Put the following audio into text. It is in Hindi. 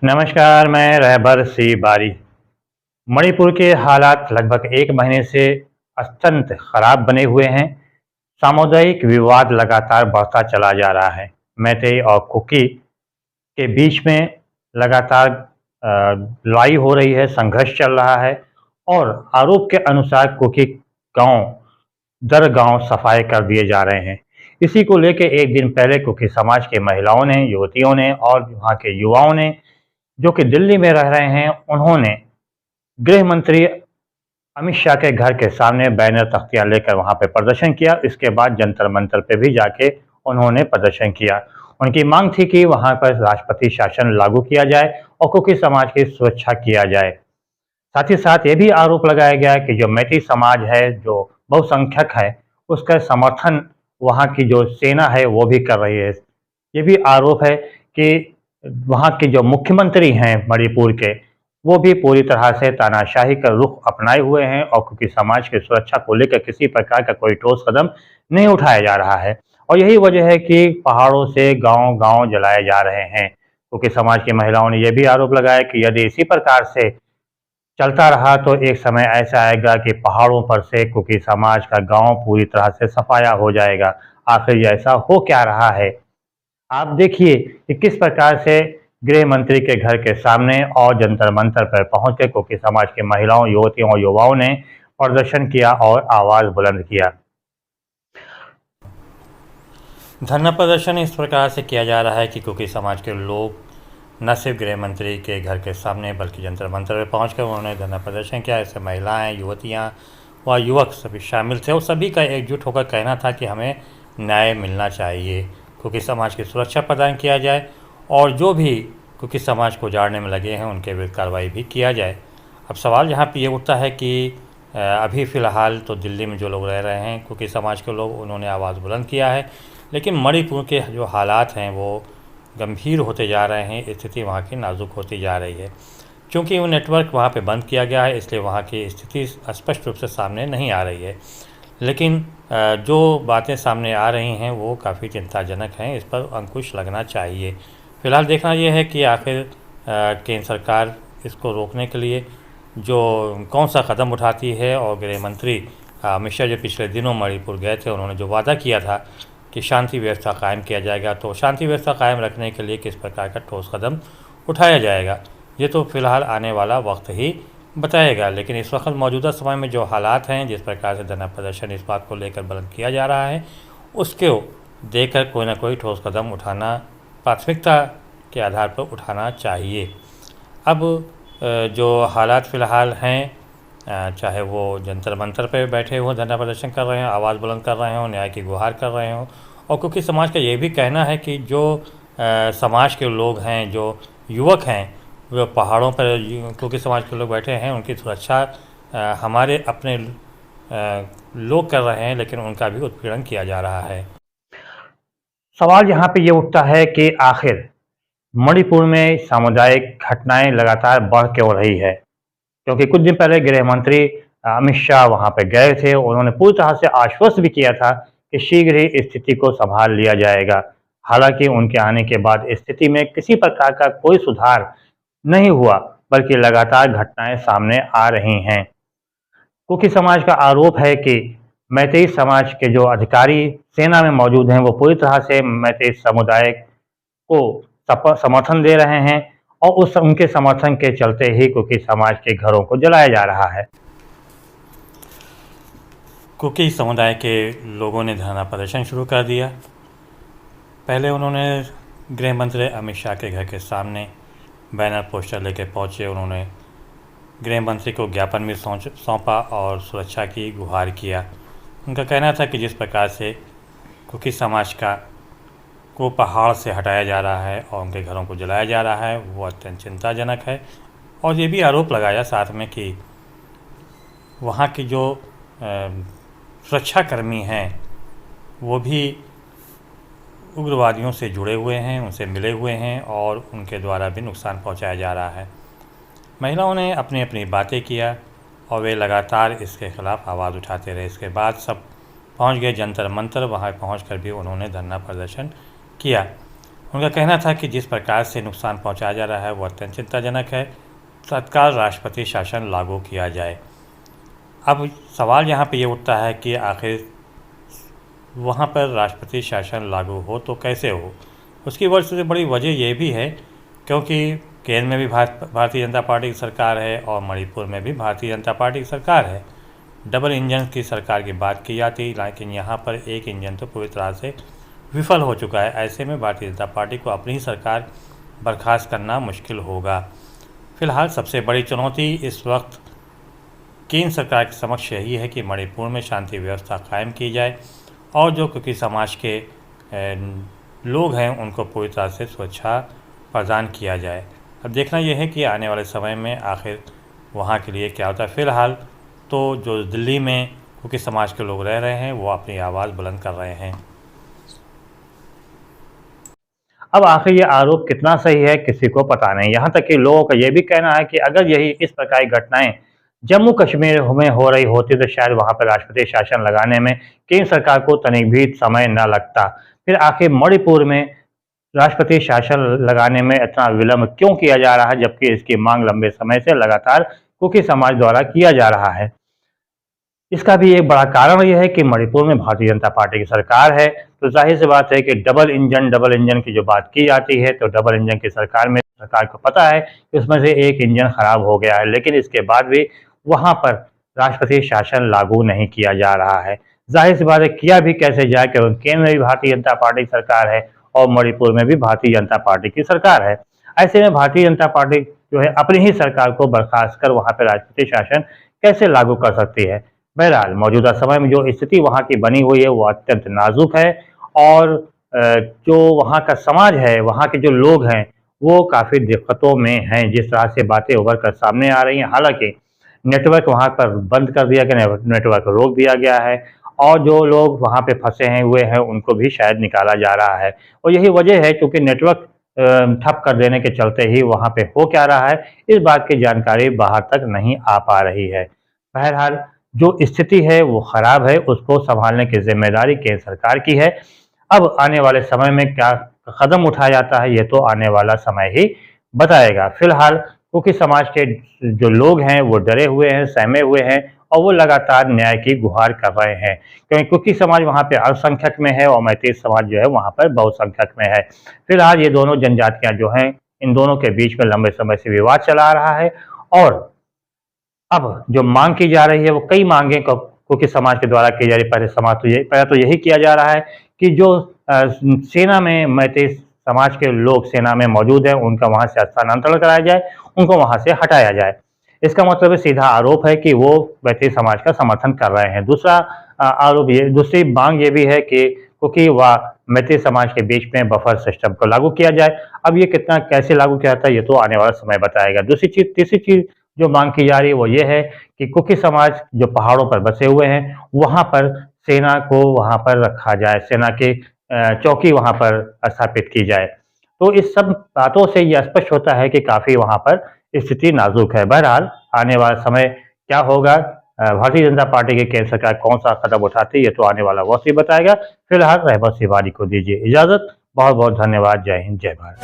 नमस्कार, मैं रहबर सी बारी। मणिपुर के हालात लगभग 1 महीने से अत्यंत खराब बने हुए हैं। सामुदायिक विवाद लगातार बढ़ता चला जा रहा है। मैतेई और कुकी के बीच में लगातार लड़ाई हो रही है, संघर्ष चल रहा है और आरोप के अनुसार कुकी गांव दर गांव सफाई कर दिए जा रहे हैं। इसी को लेकर एक दिन पहले कुकी समाज के महिलाओं ने, युवतियों ने और वहाँ के युवाओं ने, जो कि दिल्ली में रह रहे हैं, उन्होंने गृह मंत्री अमित शाह के घर के सामने बैनर तख्तियां लेकर वहां पे प्रदर्शन किया। इसके बाद जंतर मंतर पे भी जाके उन्होंने प्रदर्शन किया। उनकी मांग थी कि वहां पर राष्ट्रपति शासन लागू किया जाए और कुकी समाज की सुरक्षा किया जाए। साथ ही साथ ये भी आरोप लगाया गया कि जो मैती समाज है, जो बहुसंख्यक है, उसका समर्थन वहाँ की जो सेना है वो भी कर रही है। ये भी आरोप है कि वहाँ के जो मुख्यमंत्री हैं मणिपुर के, वो भी पूरी तरह से तानाशाही का रुख अपनाए हुए हैं और क्योंकि समाज की सुरक्षा को लेकर किसी प्रकार का कोई ठोस कदम नहीं उठाया जा रहा है। और यही वजह है कि पहाड़ों से गांव-गांव जलाए जा रहे हैं, क्योंकि समाज की महिलाओं ने यह भी आरोप लगाया कि यदि इसी प्रकार से चलता रहा तो एक समय ऐसा आएगा कि पहाड़ों पर से कुकी समाज का गांव पूरी तरह से सफाया हो जाएगा। आखिर ये ऐसा हो क्या रहा है? आप देखिए कि किस प्रकार से गृह मंत्री के घर के सामने और जंतर मंतर पर पहुंच के कुकी समाज की महिलाओं, युवतियों और युवाओं ने प्रदर्शन किया और आवाज बुलंद किया। धरना प्रदर्शन इस प्रकार से किया जा रहा है कि कुकी समाज के लोग न सिर्फ गृह मंत्री के घर के सामने बल्कि जंतर मंतर पर पहुंचकर उन्होंने धरना प्रदर्शन किया। इससे महिलाएं, युवतियां व युवक सभी शामिल थे और सभी का एकजुट होकर कहना था कि हमें न्याय मिलना चाहिए, कुकी समाज की सुरक्षा प्रदान किया जाए और जो भी कुकी समाज को उजाड़ने में लगे हैं उनके विरुद्ध कार्रवाई भी किया जाए। अब सवाल यहाँ पर ये उठता है कि अभी फ़िलहाल तो दिल्ली में जो लोग रह रहे हैं कुकी समाज के लोग, उन्होंने आवाज़ बुलंद किया है, लेकिन मणिपुर के जो हालात हैं वो गंभीर होते जा रहे हैं। स्थिति वहाँ की नाजुक होती जा रही है। क्योंकि वो नेटवर्क वहाँ पे बंद किया गया है, इसलिए वहाँ की स्थिति स्पष्ट रूप से सामने नहीं आ रही है। लेकिन जो बातें सामने आ रही हैं वो काफ़ी चिंताजनक हैं, इस पर अंकुश लगना चाहिए। फ़िलहाल देखना ये है कि आखिर केंद्र सरकार इसको रोकने के लिए जो कौन सा कदम उठाती है। और गृह मंत्री अमित शाह जो पिछले दिनों मणिपुर गए थे, उन्होंने जो वादा किया था कि शांति व्यवस्था कायम किया जाएगा, तो शांति व्यवस्था कायम रखने के लिए किस प्रकार का ठोस कदम उठाया जाएगा, ये तो फिलहाल आने वाला वक्त ही बताएगा। लेकिन इस वक्त मौजूदा समय में जो हालात हैं, जिस प्रकार से धरना प्रदर्शन इस बात को लेकर बुलंद किया जा रहा है, उसको देखकर कोई ना कोई ठोस कदम उठाना प्राथमिकता के आधार पर उठाना चाहिए। अब जो हालात फ़िलहाल हैं, चाहे वो जंतर मंतर पे बैठे हों, धरना प्रदर्शन कर रहे हों, आवाज़ बुलंद कर रहे हों, न्याय की गुहार कर रहे हों, और क्योंकि समाज का ये भी कहना है कि जो समाज के लोग हैं, जो युवक हैं, वो पहाड़ों पर क्योंकि समाज के लोग बैठे हैं, उनकी सुरक्षा हमारे अपने लोग कर रहे हैं, लेकिन उनका भी उत्पीड़न किया जा रहा है। सवाल यहाँ पे ये उठता है कि आखिर मणिपुर में सामुदायिक घटनाएं लगातार बढ़ क्यों रही है? क्योंकि कुछ दिन पहले गृह मंत्री अमित शाह वहां पे गए थे। उन्होंने पूरी तरह से आश्वस्त भी किया था कि शीघ्र ही स्थिति को संभाल लिया जाएगा। हालांकि उनके आने के बाद स्थिति में किसी प्रकार का कोई सुधार नहीं हुआ, बल्कि लगातार घटनाएं सामने आ रही हैं। कुकी समाज का आरोप है कि मैतेई समाज के जो अधिकारी सेना में मौजूद हैं, वो पूरी तरह से मैतेई समुदाय को समर्थन दे रहे हैं और उस उनके समर्थन के चलते ही कुकी समाज के घरों को जलाया जा रहा है। कुकी समुदाय के लोगों ने धरना प्रदर्शन शुरू कर दिया। पहले उन्होंने गृह मंत्री अमित शाह के घर के सामने बैनर पोस्टर लेकर पहुंचे। उन्होंने गृह मंत्री को ज्ञापन भी सौंपा और सुरक्षा की गुहार किया। उनका कहना था कि जिस प्रकार से कुकी समाज को पहाड़ से हटाया जा रहा है और उनके घरों को जलाया जा रहा है, वो अत्यंत चिंताजनक है। और ये भी आरोप लगाया साथ में कि वहाँ की जो सुरक्षाकर्मी हैं वो भी उग्रवादियों से जुड़े हुए हैं, उनसे मिले हुए हैं और उनके द्वारा भी नुकसान पहुंचाया जा रहा है। महिलाओं ने अपनी अपनी बातें किया और वे लगातार इसके ख़िलाफ़ आवाज़ उठाते रहे। इसके बाद सब पहुंच गए जंतर मंतर। वहां पहुंचकर भी उन्होंने धरना प्रदर्शन किया उनका कहना था कि जिस प्रकार से नुकसान पहुंचाया जा रहा है वो अत्यंत चिंताजनक है, तत्काल राष्ट्रपति शासन लागू किया जाए। अब सवाल यहाँ पे ये उठता है कि आखिर वहाँ पर राष्ट्रपति शासन लागू हो तो कैसे हो। उसकी सबसे बड़ी वजह ये भी है क्योंकि केरल में भी भारतीय जनता पार्टी की सरकार है और मणिपुर में भी भारतीय जनता पार्टी की सरकार है। डबल इंजन की सरकार की बात की जाती, लेकिन यहाँ पर एक इंजन तो पूरी तरह से विफल हो चुका है। ऐसे में भारतीय जनता पार्टी को अपनी ही सरकार बर्खास्त करना मुश्किल होगा। फिलहाल सबसे बड़ी चुनौती इस वक्त केंद्र सरकार के समक्ष यही है कि मणिपुर में शांति व्यवस्था कायम की जाए और जो कुकी समाज के लोग हैं उनको पूरी तरह से सुरक्षा प्रदान किया जाए। अब देखना यह है कि आने वाले समय में आखिर वहाँ के लिए क्या होता है। फिलहाल तो जो दिल्ली में कुकी समाज के लोग रह रहे हैं वो अपनी आवाज़ बुलंद कर रहे हैं। अब आखिर ये आरोप कितना सही है किसी को पता नहीं। यहाँ तक कि लोगों का ये भी कहना है कि अगर यही इस प्रकार की घटनाएं जम्मू कश्मीर में हो रही होती तो शायद वहाँ पर राष्ट्रपति शासन लगाने में केंद्र सरकार को तनिक भी समय न लगता। फिर आखिर मणिपुर में राष्ट्रपति शासन लगाने में इतना विलंब क्यों किया जा रहा है, जबकि इसकी मांग लंबे समय से लगातार कुकी समाज द्वारा किया जा रहा है। इसका भी एक बड़ा कारण यह है कि मणिपुर में भारतीय जनता पार्टी की सरकार है, तो जाहिर सी बात है कि डबल इंजन की जो बात की जाती है, तो डबल इंजन की सरकार में सरकार को पता है कि उसमें से एक इंजन खराब हो गया है, लेकिन इसके बाद भी वहां पर राष्ट्रपति शासन लागू नहीं किया जा रहा है। जाहिर सी बात है किया भी कैसे जाए, क्योंकि केंद्र में भी भारतीय जनता पार्टी की सरकार है और मणिपुर में भी भारतीय जनता पार्टी की सरकार है। ऐसे में भारतीय जनता पार्टी जो है अपनी ही सरकार को बर्खास्त कर वहां पर राष्ट्रपति शासन कैसे लागू कर सकती है। बहरहाल मौजूदा समय में जो स्थिति वहाँ की बनी हुई है वो अत्यंत नाजुक है और जो वहाँ का समाज है, वहाँ के जो लोग हैं वो काफ़ी दिक्कतों में हैं। जिस तरह से बातें उभर कर सामने आ रही हैं, हालांकि नेटवर्क वहाँ पर बंद कर दिया गया, नेटवर्क रोक दिया गया है और जो लोग वहाँ पे फंसे हैं हुए हैं उनको भी शायद निकाला जा रहा है। और यही वजह है क्योंकि नेटवर्क ठप कर देने के चलते ही वहाँ पे हो क्या रहा है इस बात की जानकारी बाहर तक नहीं आ पा रही है। बहरहाल जो स्थिति है वो खराब है, उसको संभालने की जिम्मेदारी केंद्र सरकार की है। अब आने वाले समय में क्या कदम उठाया जाता है ये तो आने वाला समय ही बताएगा। फिलहाल कुकी समाज के जो लोग हैं वो डरे हुए हैं, सहमे हुए हैं और वो लगातार न्याय की गुहार कर रहे हैं, क्योंकि कुकी समाज वहाँ पे अल्पसंख्यक में है और मैतेई समाज जो है वहाँ पर बहुसंख्यक में है। फिलहाल ये दोनों जनजातियाँ जो हैं इन दोनों के बीच में लंबे समय से विवाद चला आ रहा है और अब जो मांग की जा रही है वो कई मांगे कुकी समाज के द्वारा की जा रही। पहले तो यही किया जा रहा है कि जो सेना में मैतेई समाज के लोग सेना में मौजूद हैं उनका वहां से स्थानांतरण कराया जाए, उनको वहां से हटाया जाए। इसका मतलब सीधा आरोप है कि वो मैतेई समाज का समर्थन कर रहे हैं। दूसरी मांग ये भी है कि कुकी व मैतेई समाज के बीच में बफर सिस्टम को लागू किया जाए। अब ये कितना कैसे लागू किया जाता है ये तो आने वाला समय बताएगा। तीसरी चीज जो मांग की जा रही है वो ये है कि कुकी समाज जो पहाड़ों पर बसे हुए हैं वहां पर सेना को वहां पर रखा जाए, सेना की चौकी वहां पर स्थापित की जाए। तो इस सब बातों से यह स्पष्ट होता है कि काफी वहां पर स्थिति नाजुक है। बहरहाल आने वाला समय क्या होगा, भारतीय जनता पार्टी की केंद्र सरकार कौन सा कदम उठाती है ये तो आने वाला वक्त ही बताएगा। फिलहाल रहबर सिवारी को दीजिए इजाजत। बहुत बहुत धन्यवाद। जय हिंद, जय भारत।